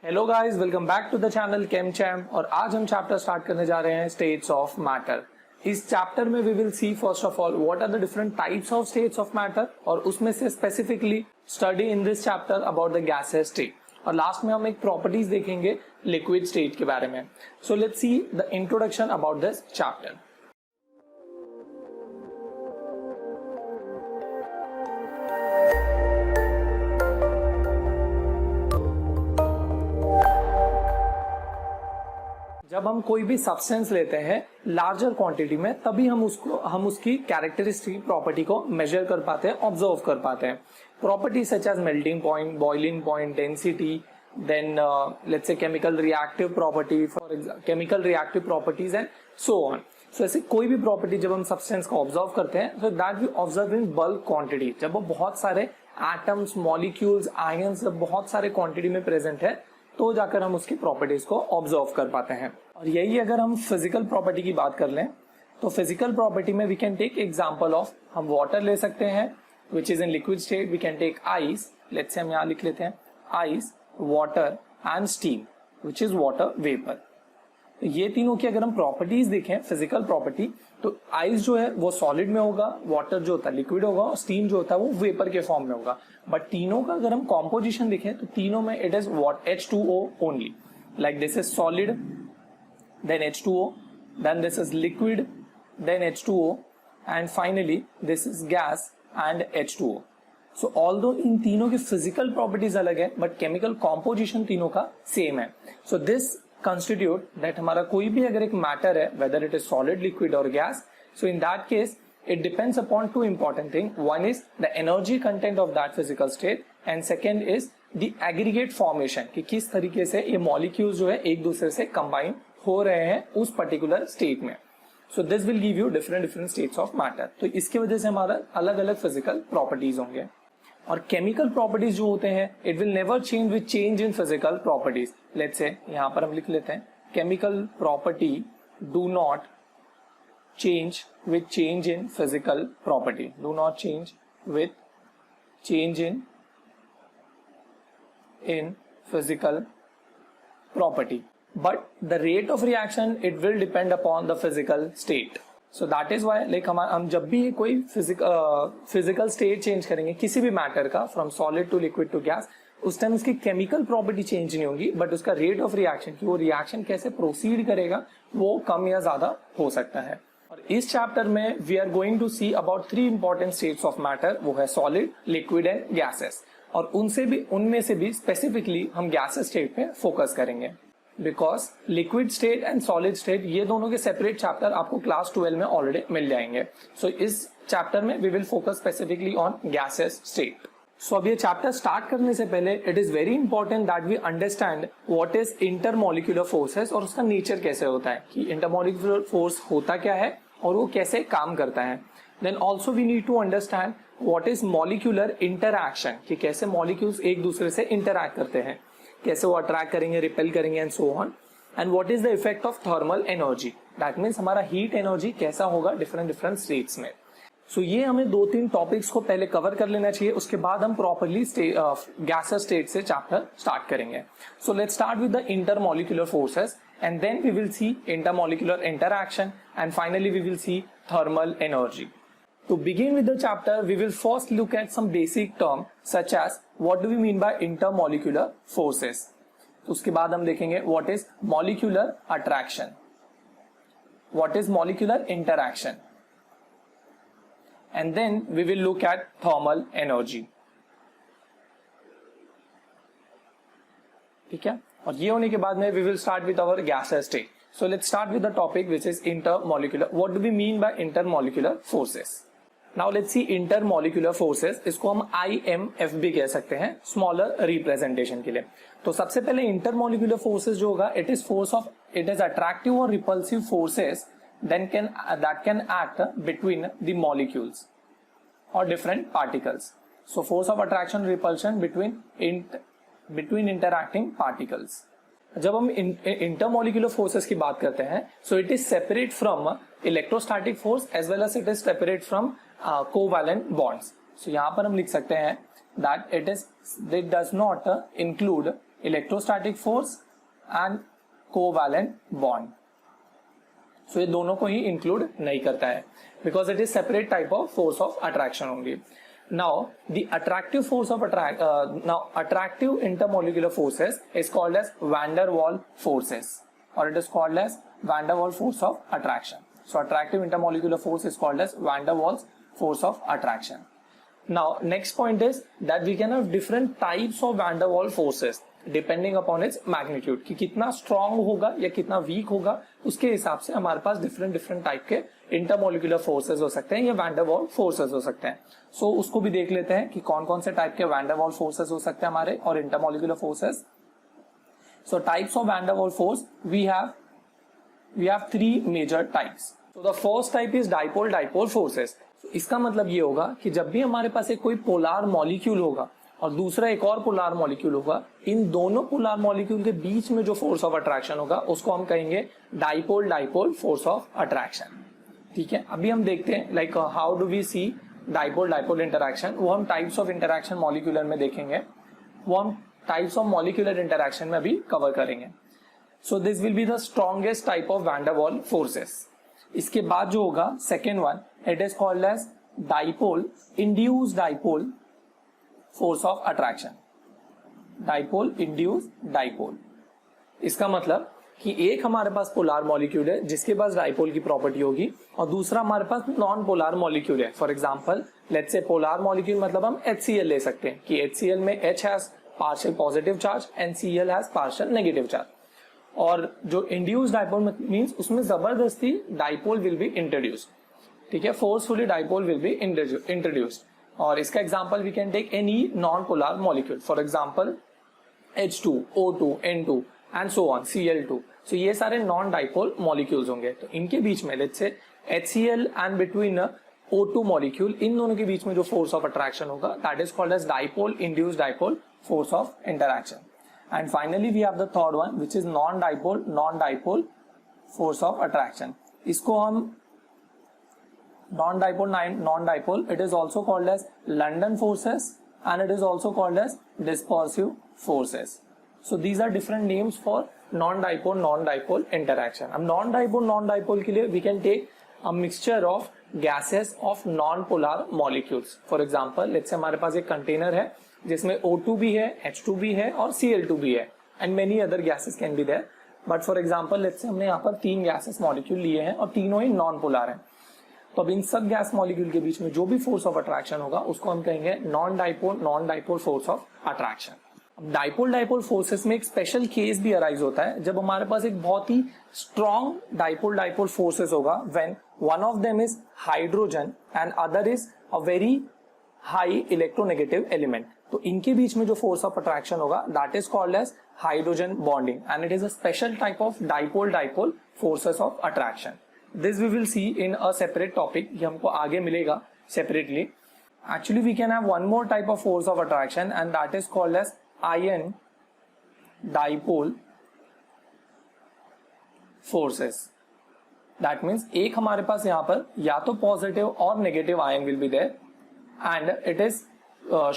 Hello guys, welcome back to the channel Chemcham. और आज हम चैप्टर स्टार्ट करने जा रहे हैं स्टेट्स ऑफ मैटर। इस चैप्टर में we will see first of all what are the different types of states of matter, और उसमें से specifically study in this chapter about the gases state. और लास्ट में हम एक प्रॉपर्टीज देखेंगे लिक्विड स्टेट के बारे में। So let's see the introduction about this chapter. जब हम कोई भी सब्सटेंस लेते हैं लार्जर क्वांटिटी में, तभी हम उसकी कैरेक्टरिस्टिक प्रॉपर्टी को मेजर कर पाते हैं, ऑब्जर्व कर पाते हैं। Property such as melting point, boiling point, density, then let's say chemical reactive property, for example chemical reactive properties and so on. So ऐसे कोई भी प्रॉपर्टी जब हम सब्सटेंस को ऑब्जर्व करते हैं, so that we observe in bulk quantity. जब वो बहुत सारे एटम्स, मॉलिक्यूल्स, आयंस बहुत सारे क्वांटिटी में प्रेजेंट है, तो जाकर हम उसकी प्रॉपर्टीज को ऑब्जर्व कर पाते हैं। और यही अगर हम फिजिकल प्रॉपर्टी की बात कर लें, तो फिजिकल प्रॉपर्टी में we can take example of, हम वाटर ले सकते हैं which is in liquid state. We can take ice, let's say हम यहाँ लिख लेते हैं ice, water and steam which is water vapour. तो ये तीनों की अगर हम प्रॉपर्टीज देखें, फिजिकल प्रॉपर्टी, तो आइस जो है वो सॉलिड में होगा, वाटर जो होता है लिक्विड होगा, और स्टीम जो होता है वो वेपर के फॉर्म में होगा। बट तीनों का अगर हम कॉम्पोजिशन देखें, तो तीनों में it is what H2O only. Like this is solid, then H2O, then this is liquid, then H2O, and finally this is gas and H2O. So although इन तीनों की physical properties अलग है, but chemical composition तीनों का same है। So this constitute that हमारा कोई भी अगर एक matter है, whether it is solid, liquid or gas, so in that case it depends upon two important things. One is the energy content of that physical state, and second is the aggregate formation, कि किस तरीके से ये molecules जो है एक दूसरे से combine हो रहे हैं उस पर्टिकुलर स्टेट में। सो this will give you different states of matter. तो इसकी वजह से हमारा अलग अलग फिजिकल प्रॉपर्टीज होंगे। और केमिकल प्रॉपर्टीज जो होते हैं, it will never change with change in physical properties. Let's say यहां पर हम लिख लेते हैं chemical property do not change with change in physical property, do not change with change in physical property, but the rate of reaction it will depend upon the physical state. So that is why like हम जब भी कोई physical state change करेंगे किसी भी matter का, from solid to liquid to gas, उस time उसकी केमिकल प्रॉपर्टी चेंज नहीं होगी, बट उसका रेट ऑफ रिएक्शन, कि वो रिएक्शन कैसे प्रोसीड करेगा, वो कम या ज्यादा हो सकता है। और इस चैप्टर में we are going to see about 3 important states of matter, वो है सॉलिड, लिक्विड एंड गैसेस। और उनमें से भी स्पेसिफिकली हम गैसेस स्टेट पे फोकस करेंगे, because liquid state and solid state ये दोनों के सेपरेट चैप्टर आपको क्लास 12 में ऑलरेडी मिल जाएंगे। सो इस चैप्टर में we will focus specifically on gases state. So अब ये चैप्टर स्टार्ट करने से पहले it is very important that we understand what is intermolecular forces, और उसका नेचर कैसे होता है, कि इंटरमॉलिक्यूलर फोर्स होता क्या है और वो कैसे काम करता है। Then also we need to understand what is molecular interaction, कि कैसे मॉलिक्यूल्स एक दूसरे से इंटरैक्ट करते हैं, कैसे वो अट्रैक्ट करेंगे, रिपेल करेंगे and so on. And what is the effect of thermal energy, that means हमारा हीट एनर्जी कैसा होगा डिफरेंट स्टेट्स में। सो ये हमें 2-3 टॉपिक्स को पहले कवर कर लेना चाहिए, उसके बाद हम प्रॉपरली गैसेस स्टेट से चैप्टर स्टार्ट करेंगे। So let's start with the intermolecular forces, and then we will see intermolecular interaction, and finally we will see thermal energy. To begin with the chapter, we will first look at some basic term such as what do we mean by intermolecular forces. उसके बाद हम देखेंगे what is molecular attraction, what is molecular interaction, and then we will look at thermal energy. ठीक है, और ये होने के बाद में we will start with our gaseous state. So let's start with the topic which is intermolecular. What do we mean by intermolecular forces? Now let's see intermolecular forces, इसको हम IMF भी कह सकते हैं स्मॉलर रिप्रेजेंटेशन के लिए। तो सबसे पहले इंटरमॉलिक्यूलर फोर्सेस जो होगा, इट इज अट्रैक्टिव और repulsive forces that can act between the molecules और different particles. So force of attraction, repulsion between interacting particles. जब हम इंटरमॉलिक्यूलर फोर्सेस की बात करते हैं, so it is separate from electrostatic force as well as it is separate from covalent bonds. So यहां पर हम लिख सकते हैं that it does not include electrostatic force and covalent bond. So ये दोनों को ही इंक्लूड नहीं करता है because it is separate type of force of attraction only. Now, the attractive force of attractive intermolecular forces is called as van der Waals forces, or it is called as van der Waals force of attraction. So, attractive intermolecular force is called as van der Waals force of attraction. Now, next point is that we can have different types of van der Waals forces depending upon its magnitude, कि कितना strong होगा या कितना weak होगा, उसके हिसाब से हमारे पास different टाइप के इंटरमोलिकुलर फोर्सेस हो सकते हैं या वैन डर वाल फोर्सेस हो सकते हैं। सो उसको भी देख लेते हैं कि कौन कौन से टाइप के वैन डर वाल फोर्सेस हो सकते हैं हमारे और intermolecular forces. So types of van der Waals force we have 3 major types. So the first type is dipole dipole forces. इसका मतलब ये होगा कि जब भी हमारे पास एक कोई पोलार मॉलिक्यूल होगा और दूसरा एक और पोलार मॉलिक्यूल होगा, इन दोनों पोलार मॉलिक्यूल के बीच में जो फोर्स ऑफ अट्रैक्शन होगा उसको हम कहेंगे dipole dipole force of attraction. ठीक है, अभी हम देखते हैं like how do we see dipole dipole interaction. वो हम टाइप्स ऑफ इंटरैक्शन मॉलिक्यूलर में देखेंगे, वो हम टाइप्स ऑफ मॉलिक्यूलर इंटरैक्शन में अभी कवर करेंगे। So this will be the strongest type of van der Waals forces. इसके बाद जो होगा second one, it is called as dipole induced dipole force of attraction. Dipole induced dipole, इसका मतलब कि एक हमारे पास पोलार मॉलिक्यूल है जिसके पास डाइपोल की प्रॉपर्टी होगी और दूसरा हमारे पास नॉन पोलार मॉलिक्यूल है। For example let's say polar molecule मतलब हम HCl ले सकते हैं कि HCl में H has partial positive charge and Cl has partial negative charge. और जो इंड्यूस्ड डाइपोल मींस उसमें जबरदस्ती डाइपोल विल बी इंट्रोड्यूस्ड। ठीक है, forcefully dipole will be introduced. और इसका example we can take any non polar molecule, for example H2, O2, N2 and so on, Cl2। सो ये सारे नॉन डाइपोल मॉलिक्यूल्स होंगे। तो इनके बीच में let's say HCl and between O2 molecule, इन दोनों के बीच में जो फोर्स ऑफ अट्रैक्शन होगा that is called as dipole induced dipole force of interaction. And finally we have the third one which is non dipole force of attraction. इसको हम non dipole it is also called as London forces and it is also called as dispersive forces. So these are different names for non-dipole interaction. अब non-dipole के लिए we can take a mixture of gases of non-polar molecules. For example, let's say हमारे पास एक container है जिसमें O2 भी है, H2 भी है और Cl2 भी है and many other gases can be there. But for example, let's say हमने यहाँ पर 3 gases molecule लिए हैं और तीनों ही non-polar हैं। तो अब इन सब गैस मॉलिक्यूल के बीच में जो भी फोर्स ऑफ अट्रैक्शन होगा उसको हम कहेंगे non dipole force of attraction. Dipole forces में एक स्पेशल केस भी अराइज होता है जब हमारे पास एक बहुत ही स्ट्रॉन्ग डाइपोल फोर्सेस होगा when one of them is hydrogen and other is a very high electronegative element. तो इनके बीच में जो फोर्स ऑफ अट्रैक्शन होगा that is called as hydrogen bonding and it is a special type of dipole forces of attraction. This we will see in a separate topic, ये हमको आगे मिलेगा separately. Actually we can have one more type of force of attraction and that is called as ion dipole forces. That means एक हमारे पास यहां पर या तो पॉजिटिव और negative ion will be there and it is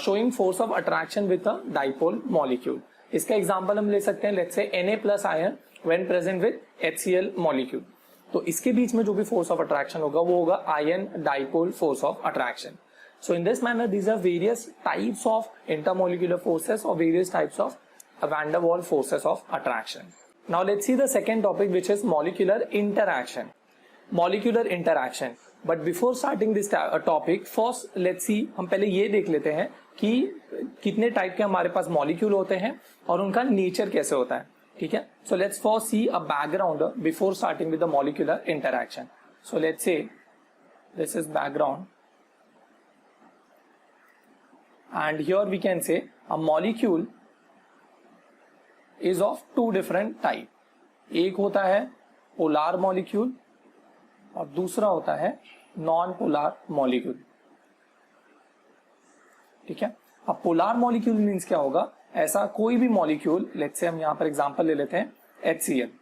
showing force of attraction with a dipole molecule. इसका example हम ले सकते हैं let's say Na+ ion when present with HCl molecule. तो इसके बीच में जो भी फोर्स ऑफ अट्रैक्शन होगा वो होगा ion dipole force of attraction. So in this manner, these are various types of intermolecular forces or various types of van der Waals forces of attraction. Now let's see the second topic, which is molecular interaction. Molecular interaction. But before starting this topic, first let's see, हम पहले ये देख लेते हैं कि कितने type के हमारे पास मॉलिक्यूल होते हैं और उनका नेचर कैसे होता है। ठीक है, so let's first see a background before starting with the molecular interaction. So let's say this is background. And here we can say a molecule is of 2 different type. एक होता है पोलार मॉलिक्यूल और दूसरा होता है non polar molecule. ठीक है, अब पोलार मॉलिक्यूल मीन्स क्या होगा, ऐसा कोई भी मॉलिक्यूल, लेट्स से हम यहां पर एग्जांपल ले लेते हैं HCl,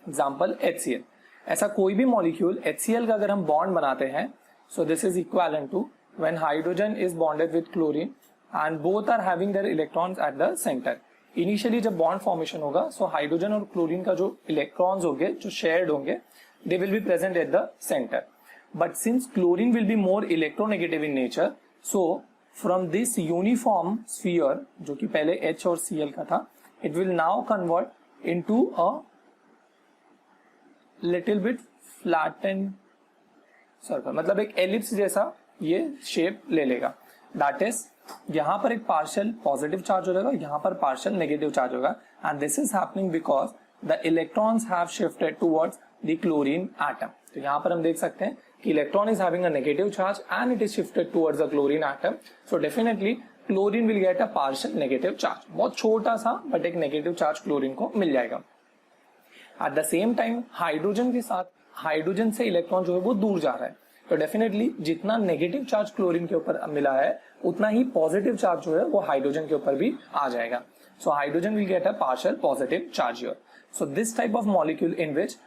एग्जांपल HCl। ऐसा कोई भी मॉलिक्यूल HCl का अगर हम बॉन्ड बनाते हैं, so this is equivalent to when hydrogen is bonded with chlorine and both are having their electrons at the center. Initially जब बॉन्ड फॉर्मेशन होगा, सो हाइड्रोजन और क्लोरीन का जो इलेक्ट्रॉन्स होंगे जो शेयर्ड होंगे, they will be present at the centre. But since chlorine will be more electronegative in nature, so from this uniform sphere जो कि पहले H और Cl का था, it will now convert into a little bit flattened circle, मतलब एक ellipse जैसा ये शेप ले लेगा. दैट इज यहां पर एक पार्शियल पॉजिटिव चार्ज हो जाएगा, यहां पर पार्शियल नेगेटिव चार्ज होगा. And this is happening because the electrons have shifted towards the chlorine atom. तो यहां पर हम देख सकते हैं कि electron is having a negative charge and it is shifted towards the chlorine atom. So definitely chlorine will get a partial negative charge. बहुत छोटा सा बट एक नेगेटिव चार्ज क्लोरीन को मिल जाएगा. Eight the same time hydrogen के साथ, hydrogen से electron जो है वो दूर जा रहा है. तो डेफिनेटली जितना नेगेटिव चार्ज क्लोरीन के ऊपर मिला है, उतना ही पॉजिटिव चार्ज जो है वो हाइड्रोजन के ऊपर भी आ जाएगा. So hydrogen will get a partial positive charge here. So this type of molecule in which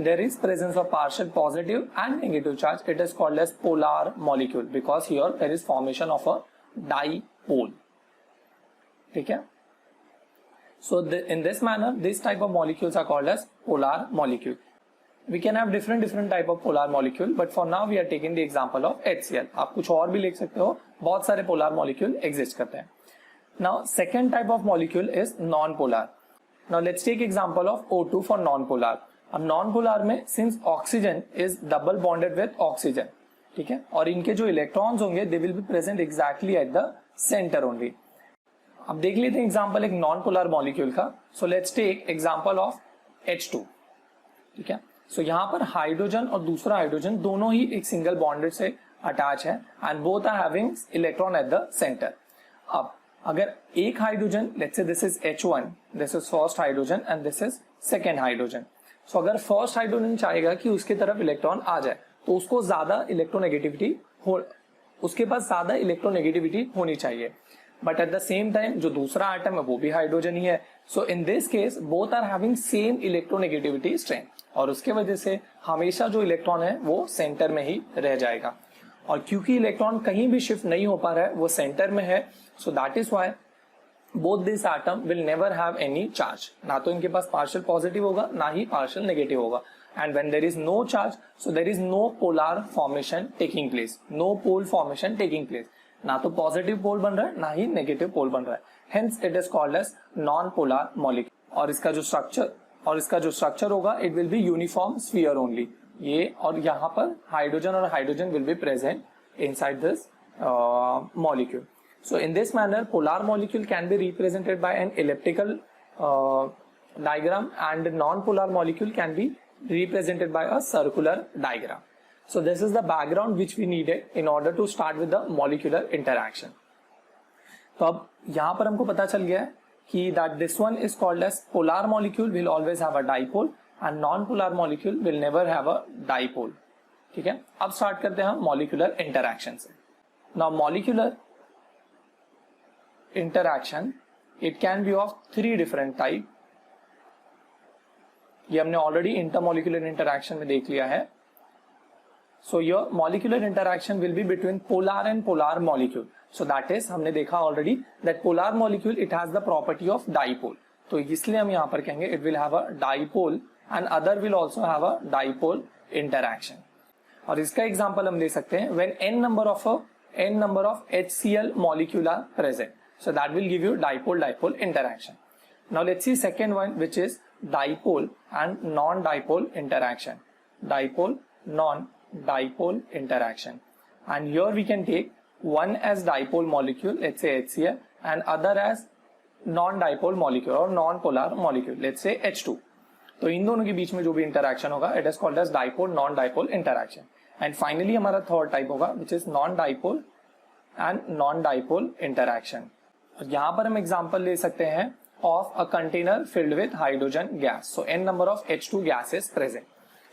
there is presence of partial positive and negative charge, it is called as polar molecule, because here there is formation of a dipole. ठीक है. So in this manner this type of molecules are called as polar molecule. We can have different type of polar molecule, but for now we are taking the example of HCl. आप कुछ और भी लिख सकते हो, बहुत सारे polar molecule exist करते हैं. Now second type of molecule is non-polar. Now let's take example of O2 for non-polar. अब नॉन पोलर में since oxygen is double bonded with oxygen, ठीक है, और इनके जो इलेक्ट्रॉन्स होंगे they will be present exactly at the centre only. अब देख लेते हैं एग्जांपल एक नॉन पोलर मॉलिक्यूल का. So let's take example of H2. ठीक है. सो यहाँ पर हाइड्रोजन और दूसरा हाइड्रोजन दोनों ही एक सिंगल बॉन्डेड से अटैच है and both are having electron at the centre. अब अगर एक hydrogen, let's say this is H1, this is first hydrogen and this is second hydrogen. So अगर फर्स्ट हाइड्रोजन चाहेगा कि उसके तरफ इलेक्ट्रॉन आ जाए, तो उसको ज्यादा इलेक्ट्रोनेगेटिविटी हो, उसके पास ज्यादा इलेक्ट्रोनेगेटिविटी होनी चाहिए. But at the same time जो दूसरा एटम है वो भी हाइड्रोजन ही है. So in this case both are having same electronegativity strength, और उसके वजह से हमेशा जो इलेक्ट्रॉन है वो सेंटर में ही रह जाएगा. और क्योंकि इलेक्ट्रॉन कहीं भी शिफ्ट नहीं हो पा रहा है, वो सेंटर में है, so that is why both this atom will never have any charge. ना तो इनके पास partial positive होगा, ना ही partial negative होगा. And when there is no charge, so there is no polar formation taking place, no pole formation taking place. ना तो positive pole बन रहा है, ना ही negative pole बन रहा है. Hence it is called as non-polar molecule. और इसका जो structure होगा, it will be uniform sphere only. ये और यहाँ पर हाइड्रोजन और hydrogen will be present inside this molecule. So in this manner, polar molecule can be represented by an elliptical diagram, and non-polar molecule can be represented by a circular diagram. So this is the background which we needed in order to start with the molecular interaction. तो अब यहाँ पर हमको पता चल गया है कि that this one is called as polar molecule will always have a dipole and non-polar molecule will never have a dipole. ठीक है. अब start करते हैं हम molecular interaction से. Now molecular interaction, it can be of three different type. ये हमने already intermolecular interaction में देख लिया है. So your molecular interaction will be between polar and polar molecule. So that is हमने देखा already that polar molecule it has the property of dipole. तो इसलिए हम यहाँ पर कहेंगे it will have a dipole and other will also have a dipole interaction. और इसका एग्जाम्पल हम ले सकते हैं when n number of HCl molecule are present. So that will give you dipole-dipole interaction. Now let's see second one, which is dipole and non-dipole interaction. Dipole, non-dipole interaction. And here we can take one as dipole molecule, let's say HCl, and other as non-dipole molecule or non-polar molecule, let's say H2. तो इन दोनों के बीच में जो भी interaction होगा, it is called as dipole, non-dipole interaction. And finally हमारा third type होगा, which is non-dipole and non-dipole interaction. यहाँ पर हम एग्जांपल ले सकते हैं of a container filled with hydrogen gas. So n number of H2 gases present.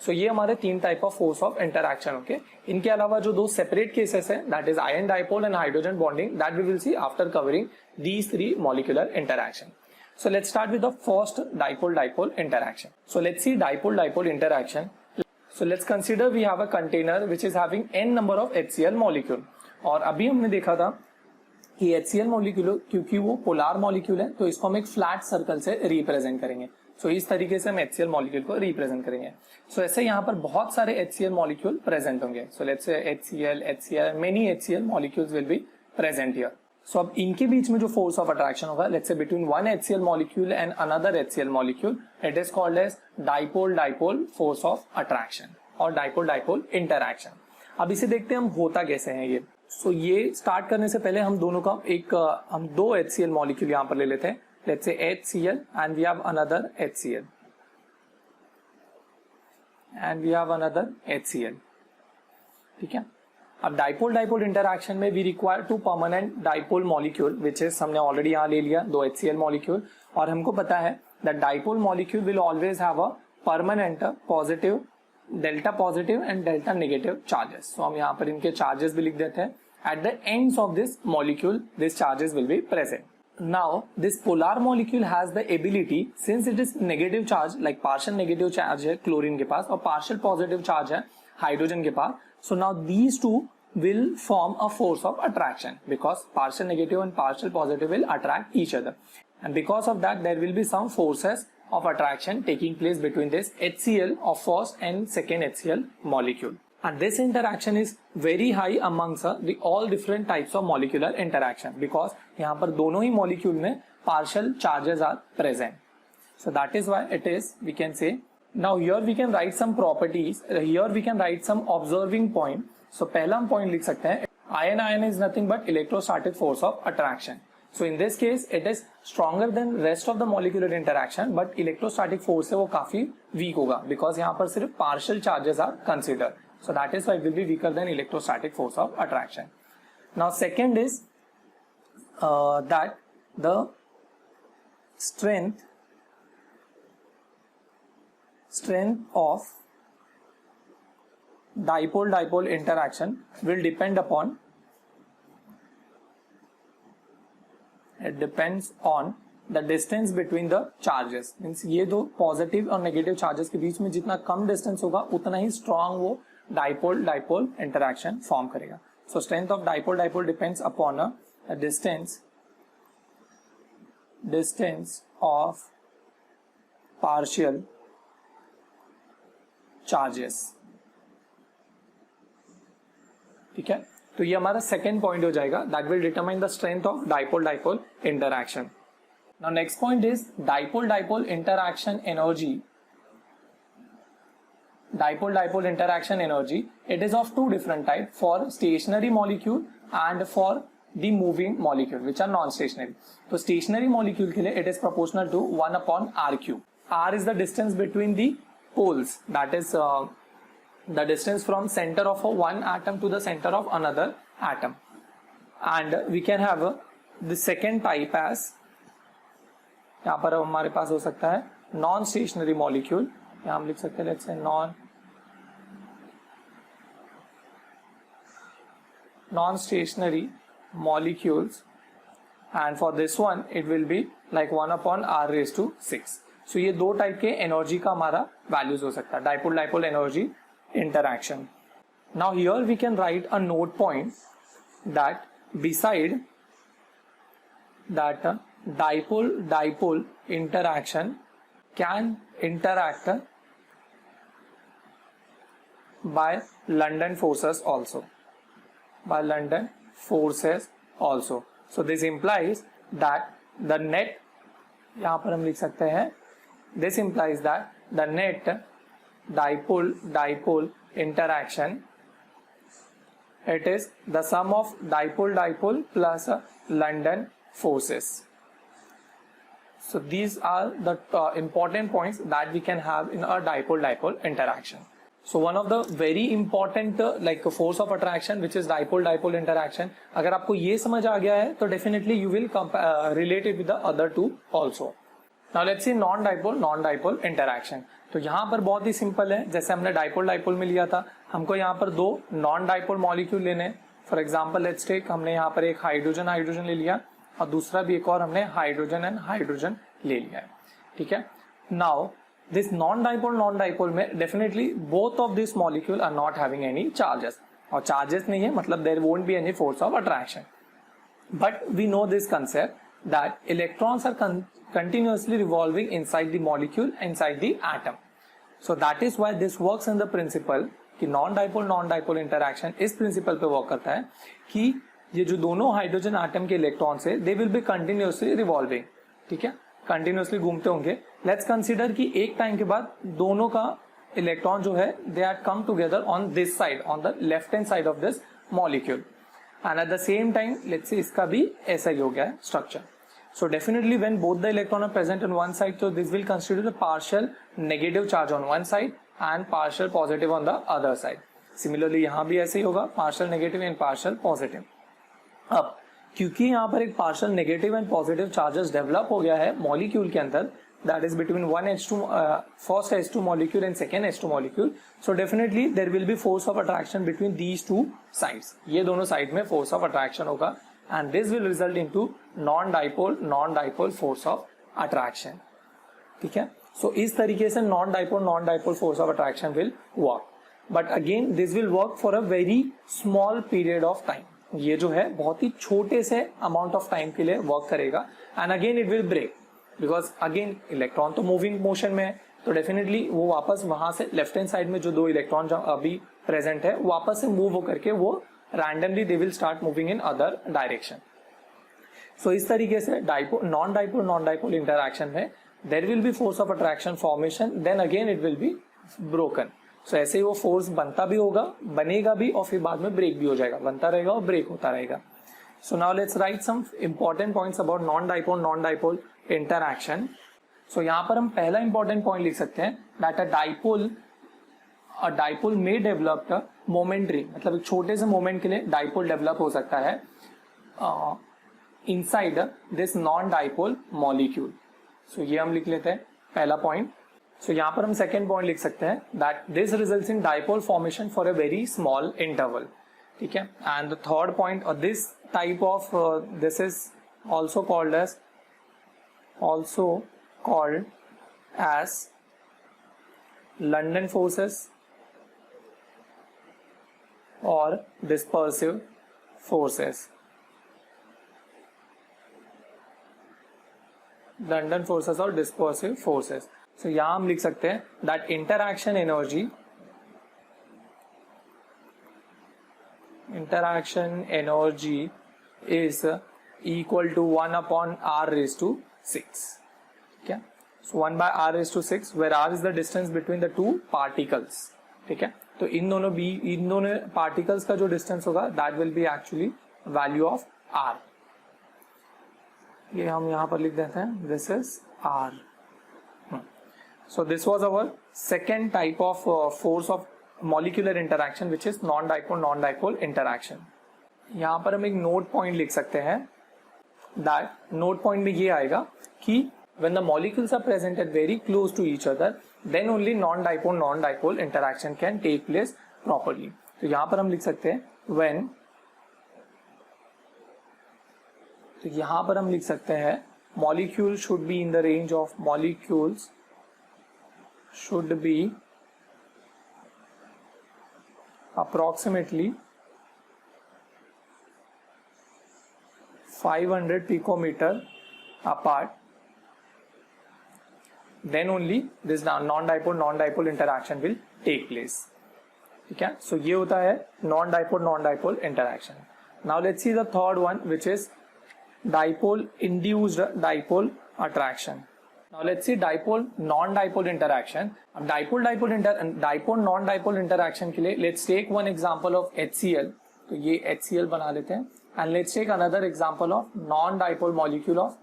So ये हमारे तीन type of force of interaction. Okay, इनके अलावा जो दो सेपरेट केसेस है, that is ion dipole and hydrogen bonding, that we will see after covering these three molecular interaction. So let's start with the first dipole-dipole interaction. So let's see dipole-dipole interaction. So let's consider we have a container which is having n number of HCl molecule. और अभी हमने देखा था कि HCl molecule क्योंकि वो polar molecule है तो इसको हम एक फ्लैट सर्कल से रिप्रेजेंट करेंगे. सो इस तरीके से हम HCl मॉलिक्यूल को रिप्रेजेंट करेंगे. सो ऐसे यहाँ पर बहुत सारे HCl मॉलिक्यूल प्रेजेंट होंगे. So let's say HCl many HCl molecules will be present here. So अब इनके बीच में जो फोर्स ऑफ अट्रैक्शन होगा, let's say between one HCl molecule and another HCl molecule, it is called as dipole dipole force of attraction और dipole dipole interaction. अब इसे देखते हैं हम होता कैसे है ये. सो ये स्टार्ट करने से पहले हम दोनों का हम दो HCl मॉलिक्यूल यहां पर ले लेते हैं. Let's say HCl and we have another HCl and we have another HCl. ठीक है. अब डाइपोल डाइपोल इंटरैक्शन में we require two permanent dipole molecule which is हमने ऑलरेडी यहां ले लिया दो HCl मॉलिक्यूल. और हमको पता है that dipole molecule will always have a permanent positive delta positive and delta negative charges. So हम यहाँ पर इनके चार्जेस भी लिख देते हैं. At the ends of this molecule this charges will be present. Now this polar molecule has the ability, since it is negative charge, like partial negative charge है chlorine के पास और पार्शियल पॉजिटिव चार्ज है hydrogen के पास. So now these two will form a force of attraction because partial negative and partial positive will attract each other, and because of that there will be some forces of attraction taking place between this HCl of first and second HCl molecule, and this interaction is very high amongst the all different types of molecular interaction because यहाँ पर दोनों ही molecule में partial charges are present. So that is why it is, we can say, now here we can write some properties, here we can write some observing point. So पहला हम point लिख सकते हैं, ion is nothing but electrostatic force of attraction. So in this case it is stronger than rest of the molecular interaction, but electrostatic force है वो काफी weak होगा because यहाँ पर सिर्फ partial charges are considered. So that is why it will be weaker than electrostatic force of attraction. Now second is that the strength of dipole dipole interaction will depend upon, it depends on the distance between the charges. Means ये दो positive और negative charges के बीच में जितना कम distance होगा उतना ही स्ट्रॉन्ग वो डाइपोल डाइपोल इंटरैक्शन फॉर्म करेगा. So strength of dipole dipole depends upon a distance of partial charges. ठीक है. तो ये हमारा सेकेंड पॉइंट हो जाएगा, that will determine the strength of dipole dipole interaction. Now next point is dipole dipole interaction energy. Dipole dipole interaction energy, it is of two different type, for stationary molecule and for the moving molecule which are non stationary. तो stationary molecule के लिए it is proportional to 1/r³. r is the distance between the poles, that is the distance from center of one atom to the center of another atom. And we can have the second type as, यहाँ पर हमारे पास हो सकता है non stationery molecule. यहाँ हम लिख सकते हैं let's say non stationary molecules, and for this one it will be like 1/r⁶. So ये दो टाइप के एनर्जी का हमारा वैल्यूज हो सकता है, dipole dipole energy interaction. Now here we can write a note point that beside that dipole dipole interaction can interact by London forces also, by London forces also. So this implies that the net, यहाँ पर हम लिख सकते हैं, this implies that the net dipole dipole interaction, it is the sum of dipole dipole plus London forces. So these are the important points that we can have in a dipole dipole interaction. So one of the very important like force of attraction which is dipole dipole interaction, अगर आपको ये समझ आ गया है तो definitely you will relate it with the other two also. Now let's see non dipole interaction. तो यहाँ पर बहुत ही सिंपल है, जैसे हमने डाइपोल डाइपोल में लिया था, हमको यहाँ पर दो नॉन डाइपोल मॉलिक्यूल लेने. फॉर एग्जांपल लेट्स टेक, हमने यहाँ पर एक हाइड्रोजन हाइड्रोजन ले लिया और दूसरा भी एक और हमने हाइड्रोजन एंड हाइड्रोजन ले लिया है. ठीक है. नाउ दिस नॉन डाइपोल में definitely both of this molecule are not having any charges, और चार्जेस नहीं है मतलब there won't be any force of attraction. but we know this concept that electrons are continuously revolving inside the molecule, inside the atom. So that is why this works in the principle कि non dipole interaction इस principal पे work करता है कि ये जो दोनों hydrogen atom के इलेक्ट्रॉन्स है they will be continuously revolving, ठीक है, कंटिन्यूअसली घूमते होंगे. लेट्स कंसीडर कि एक टाइम के बाद दोनों का इलेक्ट्रॉन जो है they are come together on this side, on the left hand side of this molecule, and at the same time let's say इसका भी ऐसा ही हो गया है structure. So definitely when both the electron are present on one side, so this will constitute a partial negative charge on one side and partial positive on the other side. Similarly यहाँ भी ऐसे ही होगा, partial negative and partial positive. अब क्योंकि यहाँ पर एक partial negative and positive charges develop हो गया है molecule के अंदर, that is between one H2 first H2 molecule and second H2 molecule, so definitely there will be force of attraction between these two sides. ये दोनों side में force of attraction होगा. And this will result into non-dipole force of attraction. ठीक है, so इस तरीके से non-dipole force of attraction will work. But again this will work for a very small period of time. ये जो है बहुत ही छोटे से amount of time के लिए work करेगा, and again it will break because again electron तो moving motion में है, तो definitely वो वापस वहां से left hand side में जो दो इलेक्ट्रॉन अभी present है वापस से move होकर के वो randomly they will start moving in other direction. So इस तरीके से non-dipole interaction में there will be force of attraction formation, then again it will be broken. So ऐसे ही वो force बनता भी होगा, बनेगा भी और फिर बाद में break भी हो जाएगा, बनता रहेगा और break होता रहेगा. So now let's write some important points about non-dipole interaction. So यहाँ पर हम पहला important point लिख सकते हैं that a dipole may develop a momentary, मतलब एक छोटे से मोमेंट के लिए डाइपोल डेवलप हो सकता है inside this non dipole molecule. So ये हम लिख लेते हैं पहला पॉइंट. सो यहाँ पर हम सेकेंड पॉइंट लिख सकते हैं that this results in dipole formation for a very small interval. ठीक है, एंड द थर्ड पॉइंट और this type of this is also called as London forces or dispersive forces. London forces और dispersive forces. So यहाँ हम लिख सकते हैं that interaction energy is equal to 1 upon r raised to 6. Okay? So 1 by r raised to 6, where r is the distance between the two particles. ठीक है, तो इन दोनों पार्टिकल्स का जो डिस्टेंस होगा that will be actually value of r. ये हम यहां पर लिख देते हैं this is r. So this was our second type of force of molecular interaction which is non dipole interaction. यहां पर हम एक नोट पॉइंट लिख सकते हैं दैट नोट पॉइंट में ये आएगा कि when the molecules are present at very close to each other, then only non-dipole interaction can take place properly. तो यहां पर हम लिख सकते हैं when, तो यहां पर हम लिख सकते हैं molecule should be in the range of molecules should be approximately 500 picometer apart, then only this non-dipole interaction will take place. ठीक है, so ये होता है non-dipole interaction. Now let's see the third one which is dipole induced dipole attraction. Now let's see dipole non-dipole interaction. अब dipole non-dipole interaction के लिए let's take one example of HCl. तो ये HCl बना लेते हैं and let's take another example of non-dipole molecule of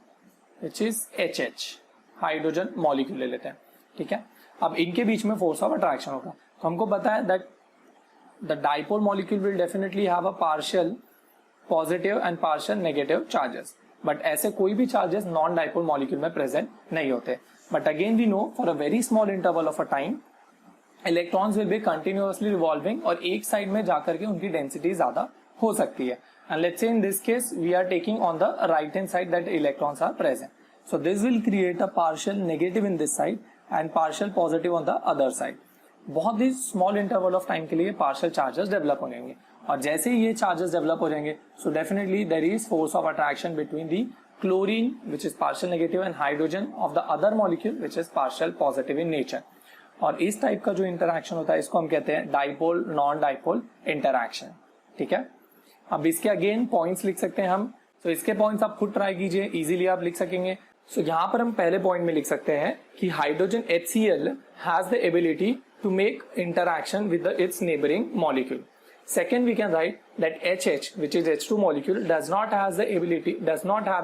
which is HH. Hydrogen molecule ले लेते हैं. ठीक है, अब इनके बीच में फोर्स ऑफ अट्रैक्शन होगा. तो हमको पता है that the dipole molecule will definitely have a partial positive and partial negative charges, but ऐसे कोई भी चार्जेस नॉन डाइपोल मॉलिक्यूल में प्रेजेंट नहीं होते. But again we know for a very small interval of a time electrons will be continuously revolving और एक side में जाकर के उनकी डेंसिटी ज्यादा हो सकती है. And let's say in this case we are taking on the right hand side that electrons are present. So this will create a partial negative in this side and partial positive on the other side. बहुत ही small interval of time के लिए partial charges develop होंगे और जैसे ही ये charges develop हो जाएंगे, so definitely there is force of attraction between the chlorine which is partial negative and hydrogen of the other molecule which is partial positive in nature. और इस type का जो इंटरैक्शन होता है इसको हम कहते हैं डाइपोल नॉन डाइपोल इंटरैक्शन। ठीक है, अब इसके अगेन पॉइंट्स लिख सकते हैं हम। तो इसके पॉइंट्स आप खुद ट्राई कीजिए, इजीली आप लिख सकेंगे। सो यहाँ पर हम पहले पॉइंट में लिख सकते हैं कि hydrogen HCl has the ability to make interaction with its neighbouring molecule. Second, we can write that HH, which is H2 molecule, does not have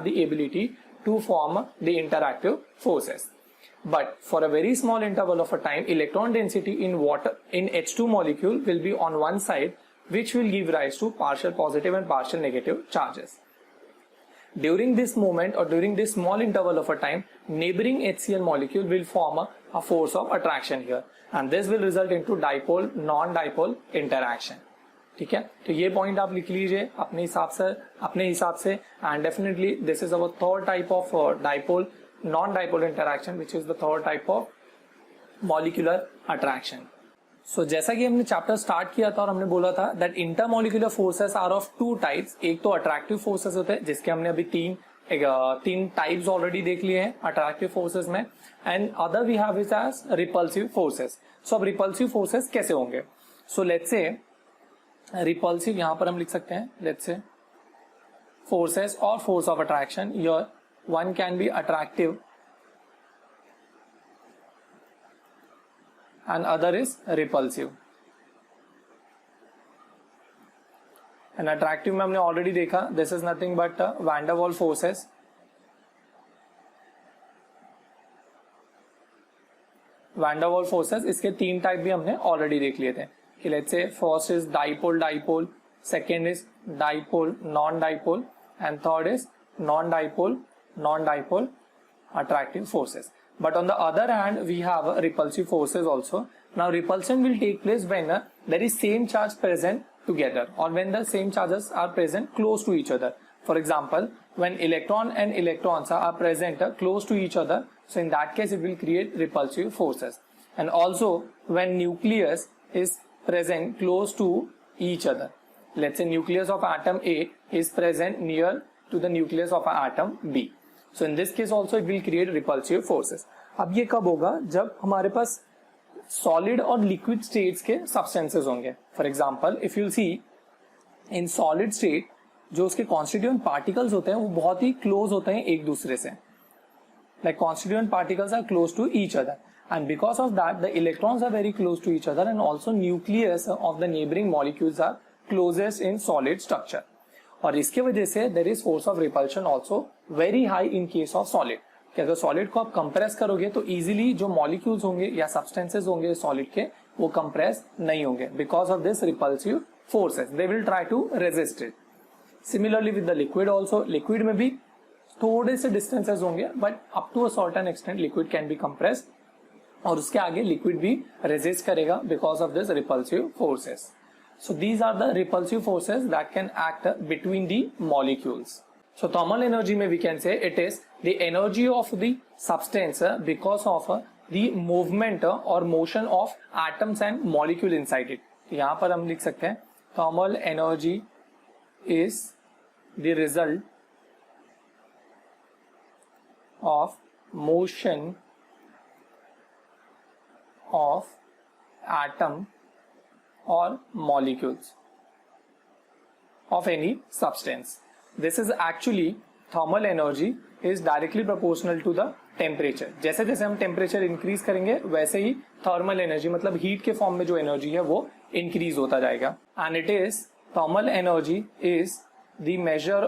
the ability to form the interactive forces. But for a very small interval of a time, electron density in H2 molecule will be on one side, which will give rise to partial positive and partial negative charges. During this moment or during this small interval of a time, neighboring HCl molecule will form a force of attraction here, and this will result into dipole non-dipole interaction. ठीक है, तो ये point आप लिख लीजिए अपने हिसाब से and definitely this is our third type of dipole non dipole interaction which is the third type of molecular attraction. So जैसा कि हमने चैप्टर स्टार्ट किया था और हमने बोला था that intermolecular forces are of two types. एक तो अट्रैक्टिव फोर्सेस होते हैं जिसके हमने अभी तीन टाइप्स ऑलरेडी देख लिए हैं अट्रैक्टिव फोर्सेस में, and other we have it as repulsive forces. So अब रिपल्सिव फोर्सेस कैसे होंगे? सो लेट्स से रिपल्सिव यहां पर हम लिख सकते हैं, लेट्स से फोर्सेस और force of attraction. Your one can be attractive and other is repulsive. And attractive में हमने ऑलरेडी देखा, this is nothing but van der Waals forces. Van der Waals forces, इसके तीन टाइप भी हमने already देख लिए थे कि let's say first is dipole dipole, second is dipole non dipole and third is non dipole attractive forces. But on the other hand, we have repulsive forces also. Now repulsion will take place when there is same charge present together or when the same charges are present close to each other. For example, when electron and electrons are present close to each other, so in that case it will create repulsive forces. And also when nucleus is present close to each other, let's say nucleus of atom A is present near to the nucleus of atom B. So in this case also it will create repulsive forces. अब ये कब होगा? जब हमारे पास solid और liquid states के substances होंगे. For example if you see in solid state जो उसके कॉन्स्टिट्यूएंट पार्टिकल्स होते हैं वो बहुत ही क्लोज होते हैं एक दूसरे से. Like constituent particles are close to each other and because of that the electrons are very close to each other and also nucleus of the neighboring molecules are closest in solid structure. और इसके वजह से there is force of repulsion also very high in case of solid. कि अगर solid को आप compress करोगे तो इजीली जो मॉलिक्यूल्स होंगे या सब्सटेंसेस होंगे सॉलिड के वो कंप्रेस नहीं होंगे because of this repulsive forces. They will try to resist it. Similarly with the liquid also, liquid में भी थोड़े से डिस्टेंसेस होंगे but up to a certain extent liquid can be compressed और उसके आगे लिक्विड भी रेजिस्ट करेगा because of this repulsive forces. So these are the repulsive forces that can act between the molecules. So thermal energy में we can say it is the energy of the substance because of the movement or motion of atoms and molecule inside it. यहाँ पर हम लिख सकते हैं thermal energy is the result of motion of atom or molecules of any substance. This is actually thermal energy is directly proportional to the temperature. जैसे जैसे हम temperature increase करेंगे वैसे ही थर्मल एनर्जी मतलब हीट के फॉर्म में जो energy है वो इंक्रीज होता जाएगा. And it is thermal energy is the measure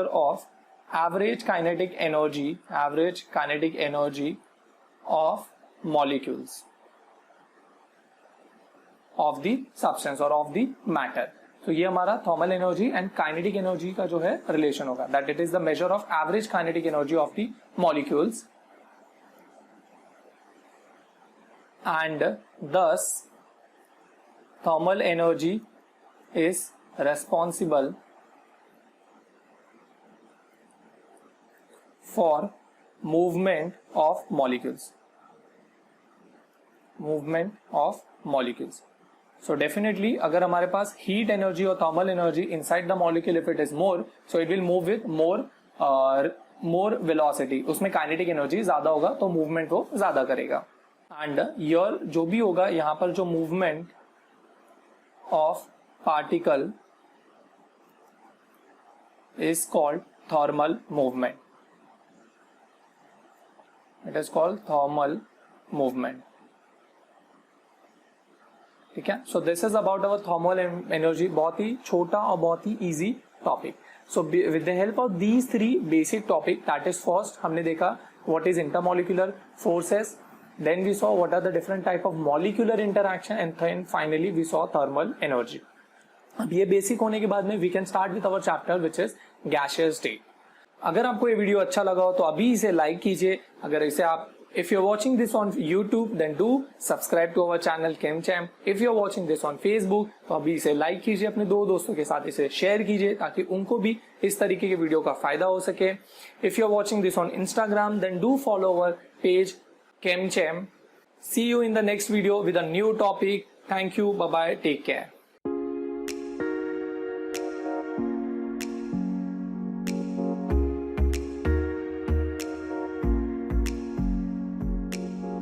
of average kinetic energy of molecules of the substance or of the matter. तो ये हमारा thermal energy and kinetic energy का जो है रिलेशन होगा that it is the measure of average kinetic energy of the molecules and thus thermal energy is responsible for movement of molecules. So definitely अगर हमारे पास heat energy और thermal energy inside the molecule if it is more, so it will move with more velocity. उसमें kinetic energy ज्यादा होगा तो movement वो ज्यादा करेगा. And your जो भी होगा यहाँ पर जो movement of particle is called thermal movement. It is called thermal movement. ठीक है. So this is about our thermal energy. बहुत ही छोटा और बहुत ही easy topic. So with the help of these three basic topic, that is first हमने देखा what is intermolecular forces, then we saw what are the different type of molecular interaction, and then finally we saw thermal energy. अब ये basic होने के बाद में we can start with our chapter which is gaseous state. अगर आपको ये video अच्छा लगा हो तो अभी इसे लाइक कीजिए. अगर इसे आप if you're watching this on YouTube then do subscribe to our channel ChemChamp. If you're watching this on Facebook तो अभी इसे लाइक कीजिए, अपने दो दोस्तों के साथ इसे शेयर कीजिए ताकि उनको भी इस तरीके के वीडियो का फायदा हो सके. If you're watching this on Instagram then do follow our page ChemChamp. See you in the next video with a new topic. Thank you. Bye bye. Take care.